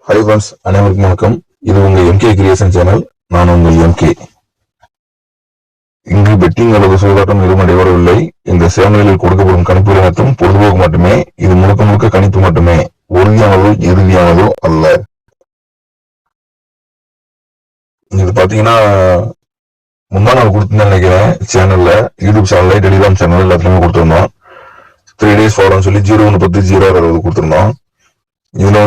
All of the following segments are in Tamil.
ஹை ஃப்ரெண்ட்ஸ், அனைவருக்கும் வணக்கம். இது உங்கள் எம்கே கிரியேஷன் சேனல். நான் உங்கள் எம்கே. இங்கு பெட்டிங் அல்லது சூதாட்டம் எதுவும் நடைபெறவில்லை. இந்த சேனலில் கொடுக்கப்படும் கணிப்பு அனைத்தும் பொழுதுபோக்கு மட்டுமே. இது முழுக்க முழுக்க கணிப்பு மட்டுமே, உறுதியானதோ இறுதியானதோ அல்ல. இது பாத்தீங்கன்னா முந்தா நாள் கொடுத்துருந்தேன் நினைக்கிறேன். சேனல்ல, யூடியூப் சேனல்ல, டெலிகிராம் சேனல் எல்லாத்துலயுமே கொடுத்துருந்தோம். 3 days ஃபாலோன்னு சொல்லி 0110 கொடுத்துருந்தோம். இதுல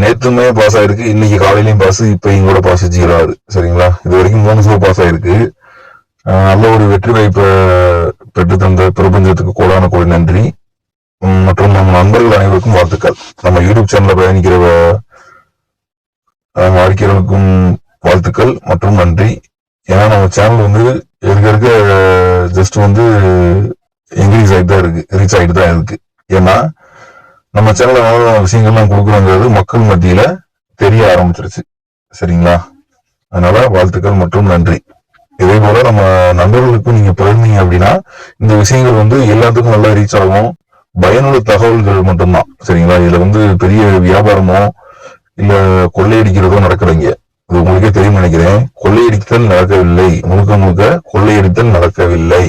நேத்துமே பாஸ் ஆயிருக்கு, இன்னைக்கு காலையிலயும் பாஸ், இப்பயும் கூட பாஸ் 0 சரிங்களா. இது வரைக்கும் 3 ஷோ பாஸ் ஆயிருக்கு. நல்ல ஒரு வெற்றி வாய்ப்பை பெற்று தந்த பிரபஞ்சத்துக்கு கோடான கோடி நன்றி மற்றும் நம்ம நண்பர்கள் அனைவருக்கும் வாழ்த்துக்கள். நம்ம யூடியூப் சேனல்ல பயணிக்கிற வாடிக்கையாளர்களுக்கும் வாழ்த்துக்கள் மற்றும் நன்றி. ஏன்னா நம்ம சேனல் இருக்க ஜஸ்ட் இன்க்ரீஸ் ஆகிட்டு தான் இருக்கு, ரீச் ஆகிட்டு தான் இருக்கு. ஏன்னா நம்ம சேனல்ல நல்ல விஷயங்கள்லாம் கொடுக்குறோங்கிறது மக்கள் மத்தியில தெரிய ஆரம்பிச்சிருச்சு சரிங்களா. அதனால வாழ்த்துக்கள் மற்றும் நன்றி. இதே போல நம்ம நண்பர்களுக்கும் நீங்க பகிர்ந்தீங்க அப்படின்னா இந்த விஷயங்கள் எல்லாத்துக்கும் நல்லா ரீச் ஆகும். பயனுள்ள தகவல்கள் மட்டும்தான் சரிங்களா. இதுல பெரிய வியாபாரமோ இல்ல கொள்ளையடிக்கிறதோ நடக்கலைங்க. இது உங்களுக்கே தெரியும் நினைக்கிறேன். கொள்ளையடித்தல் நடக்கவில்லை, முழுக்க முழுக்க கொள்ளையடித்தல் நடக்கவில்லை.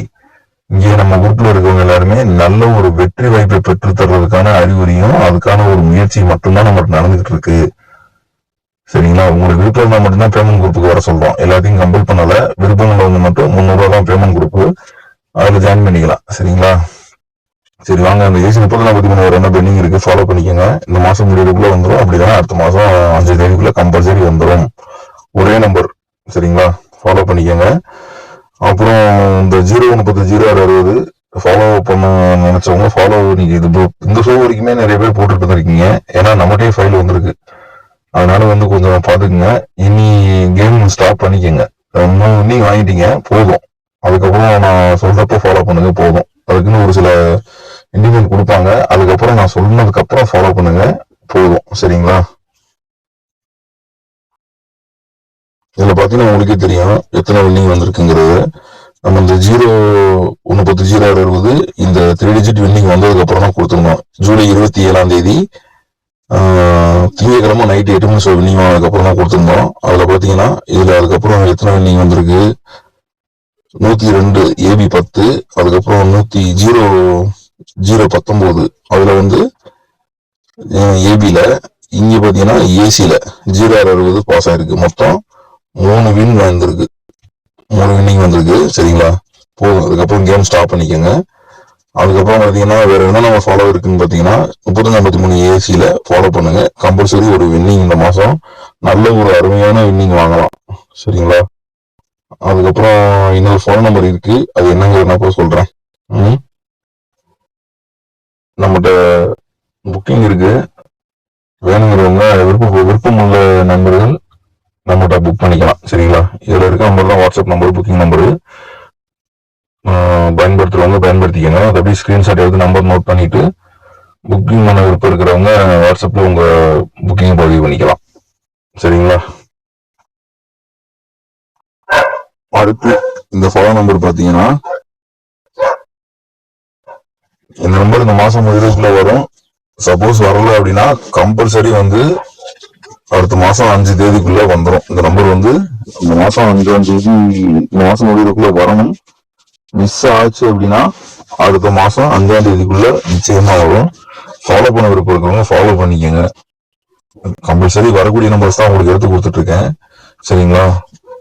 இங்கே நம்ம குரூப்ல இருக்கவங்க எல்லாருமே நல்ல ஒரு வெற்றி வாய்ப்பை பெற்று தர்றதுக்கான அறிகுறியும் அதுக்கான ஒரு முயற்சி மட்டும்தான் நமக்கு நடந்துகிட்டு இருக்கு சரிங்களா. உங்களுக்கு விருப்பம் இருந்தா மட்டும்தான் பேமெண்ட் குரூப்புக்கு வர சொல்றோம். எல்லாத்தையும் கம்பல் பண்ணல. விருப்பம் உள்ளவங்க மட்டும் 300 தான் பேமெண்ட் குரூப், அதுல ஜாயின் பண்ணிக்கலாம் சரிங்களா. சரி வாங்க, அந்த ஏசி 30 என்ன பெண்டிங் இருக்கு, ஃபாலோ பண்ணிக்கோங்க. இந்த மாசம் முடிவுக்குள்ள வந்துடும். அப்படிதான் அடுத்த மாசம் 5 தேதிக்குள்ள கம்பல்சரி வந்துடும். ஒரே நம்பர் சரிங்களா, ஃபாலோ பண்ணிக்கோங்க. அப்புறம் இந்த 0110 ஃபாலோ பண்ண நினைச்சவங்க ஃபாலோ நீங்க இந்த ஷோ வரைக்குமே நிறைய பேர் போட்டுட்டு தான் இருக்கீங்க. ஏன்னா நம்மகிட்டே ஃபைல் வந்திருக்கு. அதனால கொஞ்சம் பாத்துக்குங்க. இனி கேம் ஸ்டாப் பண்ணிக்கோங்க. நீங்க வாங்கிட்டீங்க போதும். அதுக்கப்புறம் நான் சொல்றப்ப ஃபாலோ பண்ணுங்க போதும். அதுக்குன்னு ஒரு சில இண்டிமெண்ட் கொடுப்பாங்க. அதுக்கப்புறம் நான் சொன்னதுக்கு அப்புறம் ஃபாலோ பண்ணுங்க போதும் சரிங்களா. இதுல பாத்தீங்கன்னா உங்களுக்கே தெரியும் எத்தனை வின்னிங் வந்திருக்குங்கிறது. நம்ம இந்த 0110 இந்த 3 digit வின்னிங் வந்ததுக்கு அப்புறம் தான் கொடுத்துருந்தோம். ஜூலை 27 திங்கட்கிழமை நைட் 8 மணி வின்னிங் அதுக்கப்புறம் தான் கொடுத்துருந்தோம். அதுல பாத்தீங்கன்னா இதுல அதுக்கப்புறம் எத்தனை வின்னிங் வந்திருக்கு, 102 AB 10, அதுக்கப்புறம் 019 அதுல ஏபில, இங்க பாத்தீங்கன்னா ஏசில 060 பாஸ் ஆயிருக்கு. மொத்தம் 3 வின் வந்திருக்கு, 3 வின்னிங் வந்திருக்கு சரிங்களா. போதும். அதுக்கப்புறம் கேம் ஸ்டாப் பண்ணிக்கோங்க. அதுக்கப்புறம் பாத்தீங்கன்னா வேற என்ன நம்ம ஃபாலோ இருக்குன்னு பாத்தீங்கன்னா 3553 ஏசில ஃபாலோ பண்ணுங்க. கம்பல்சரி ஒரு வின்னிங் இந்த மாசம் நல்ல ஒரு அருமையான வின்னிங் வாங்கலாம் சரிங்களா. அதுக்கப்புறம் இன்னொரு போன் நம்பர் இருக்கு, அது என்னங்கிறது நான் சொல்றேன். நம்மகிட்ட புக்கிங் இருக்கு. வேணுங்கிறவங்க விருப்பம் உள்ள நண்பர்கள் நம்மகிட்ட புக் பண்ணிக்கலாம் சரிங்களா. இதுல இருக்க நம்பர் தான் வாட்ஸ்அப் நம்பர், புக்கிங் நம்பரு. பயன்படுத்துறவங்க பயன்படுத்திக்கங்க. அதை அப்படியே ஸ்கிரீன்ஷாட் எடுத்து நம்பர் நோட் பண்ணிட்டு புக்கிங் பண்ண விருப்பம் இருக்கிறவங்க வாட்ஸ்அப்ல உங்க புக்கிங் பதிவு பண்ணிக்கலாம் சரிங்களா. அடுத்து இந்த ஃபாலோ நம்பர் பாத்தீங்கன்னா இந்த நம்பர் இந்த மாசம் முடிவுக்குள்ள வரும். சப்போஸ் வரல அப்படின்னா கம்பல்சரி அடுத்த மாசம் 5 தேதிக்குள்ள வந்துடும். இந்த நம்பர் இந்த மாசம் 5ஆம் தேதி இந்த மாசம் முடிவுக்குள்ள வரணும். மிஸ் ஆச்சு அப்படின்னா அடுத்த மாசம் 5ஆம் தேதிக்குள்ள நிச்சயமா வரும். ஃபாலோ பண்ண விருப்பம் இருக்கிறவங்க ஃபாலோ பண்ணிக்கோங்க. கம்பல்சரி வரக்கூடிய நம்பர்ஸ் தான் உங்களுக்கு எடுத்து கொடுத்துட்டு இருக்கேன் சரிங்களா.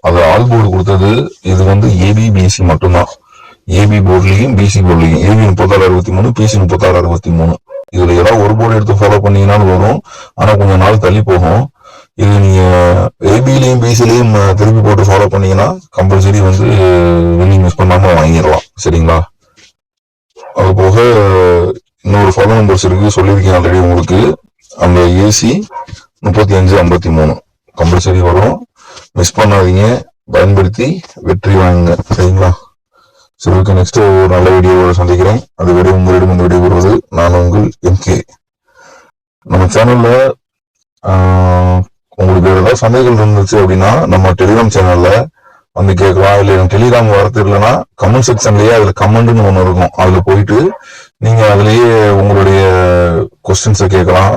அது ஆல் போர்டு கொடுத்தது இது ஏபி பிசி மட்டும்தான். ஏபி போர்ட்லயும் பிசி போர்ட்லயும் ஏபி 3663, பிசி 3663. இதுல ஏதாவது ஒரு போர்டு எடுத்து ஃபாலோ பண்ணீங்கன்னாலும் வரும். ஆனா கொஞ்சம் நாள் தள்ளி போகும். இது நீங்க ஏபிலையும் பிசிலையும் திருப்பி போட்டு ஃபாலோ பண்ணீங்கன்னா கம்பல்சரி வின்னிங் மிஸ் பண்ணாம வாங்கிடலாம் சரிங்களா. அது போக இன்னொரு ஃபாலோ நம்பர்ஸ் இருக்கு, சொல்லியிருக்கேன் ஆல்ரெடி உங்களுக்கு. அந்த ஏசி 3553 கம்பல்சரி வரும். மிஸ் பண்ணாதீங்க, பயன்படுத்தி வெற்றி வாங்குங்க சரிங்களா. சரி ஓகே, நெக்ஸ்ட் ஒரு நல்ல வீடியோவோட சந்திக்கிறேன். அது வரை உங்களிடம் இந்த வீடியோ வருவது நான் உங்கள் எம்கே. நம்ம சேனல்ல உங்களுக்கு ஏதாவது சந்தேகங்கள் இருந்துச்சு அப்படின்னா நம்ம டெலிகிராம் சேனல்ல கேட்கலாம். இல்ல எனக்கு டெலிகிராம் வரது இல்லைன்னா கமெண்ட் செக்ஷன்லயே அதுல கமெண்ட்னு ஒண்ணு இருக்கும். அதுல போயிட்டு நீங்க அதுலயே உங்களுடைய கொஸ்டின்ஸை கேட்கலாம்,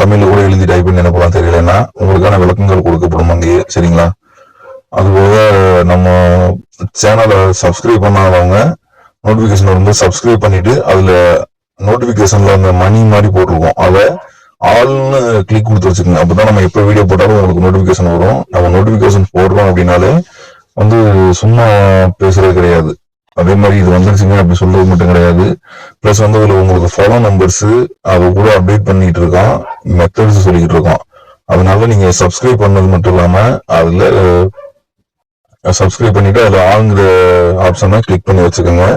தமிழ்ல கூட எழுதி டைப் பண்ணி அனுப்பலாம், தெரியலன்னா உங்களுக்கான விளக்கங்கள் கொடுக்கப்படும் அங்கேயே. சரிங்களா? அதுபோக நம்ம சேனலை சப்ஸ்கிரைப் பண்ணாதவங்க நோட்டிபிகேஷன் வரும்போது சப்ஸ்கிரைப் பண்ணிட்டு அதுல நோட்டிபிகேஷன்ல அந்த மணி மாதிரி போட்டிருக்கோம், அதை ஆல்னு கிளிக் கொடுத்து வச்சுக்கோங்க. அப்பதான் நம்ம எப்ப வீடியோ போட்டாலும் உங்களுக்கு நோட்டிபிகேஷன் வரும். நம்ம நோட்டிபிகேஷன் போடுறோம் அப்படின்னாலே வந்து சும்மா பேசுறது கிடையாது. அதே மாதிரி இது வந்துருச்சுங்க அப்படி சொல்றது மட்டும் கிடையாது. பிளஸ் வந்து அதுல உங்களுக்கு ஃபாலோ நம்பர்ஸ் அதை கூட அப்டேட் பண்ணிட்டு இருக்கோம், மெத்தட்ஸ் சொல்லிட்டு இருக்கோம். அதனால நீங்க சப்ஸ்கிரைப் பண்ணது மட்டும் இல்லாம அதுல சப்ஸ்கிரைப் பண்ணிட்டு அதுல ஆளுங்கிற ஆப்ஷனை கிளிக் பண்ணி வச்சுக்கோங்க.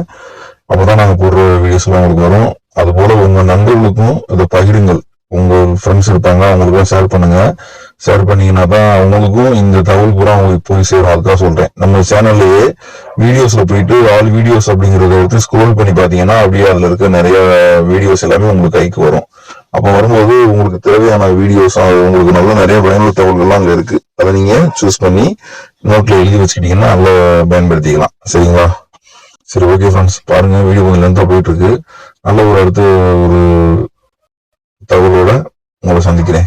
அப்பதான் நாங்க போடுற வீடியோஸ் எல்லாம் உங்களுக்கு வரும். அது போல உங்க நண்பர்களுக்கும் இதை பகிருங்கள். உங்க ஃப்ரெண்ட்ஸ் இருப்பாங்க, அவங்களுக்கும் ஷேர் பண்ணுங்க. ஷேர் பண்ணீங்கன்னா தான் அவங்களுக்கும் இந்த தகவல் பூரா அவங்களுக்கு போய் சேரும். அதுக்காக சொல்றேன். நம்ம சேனல்லையே வீடியோஸ்ல போயிட்டு ஆல் வீடியோஸ் அப்படிங்கறத எடுத்து ஸ்க்ரோல் பண்ணி பாத்தீங்கன்னா அப்படியே அதுல இருக்க நிறைய வீடியோஸ் எல்லாமே உங்களுக்கு கைக்கு வரும். அப்ப வரும்போது உங்களுக்கு தேவையான வீடியோஸ், உங்களுக்கு நல்ல நிறைய பயனுள்ள தகவல்கள்லாம் அங்க இருக்கு. அதை நீங்க சூஸ் பண்ணி நோட்ல எழுதி வச்சுக்கிட்டீங்கன்னா நல்லா பயன்படுத்திக்கலாம். சரிங்களா? சரி, ஓகே ஃப்ரெண்ட்ஸ், பாருங்க வீடியோ கொஞ்சம் லென்த்தா போயிட்டு இருக்கு. நல்ல ஒரு அடுத்த ஒரு தகவலோட உங்களை சந்திக்கிறேன்.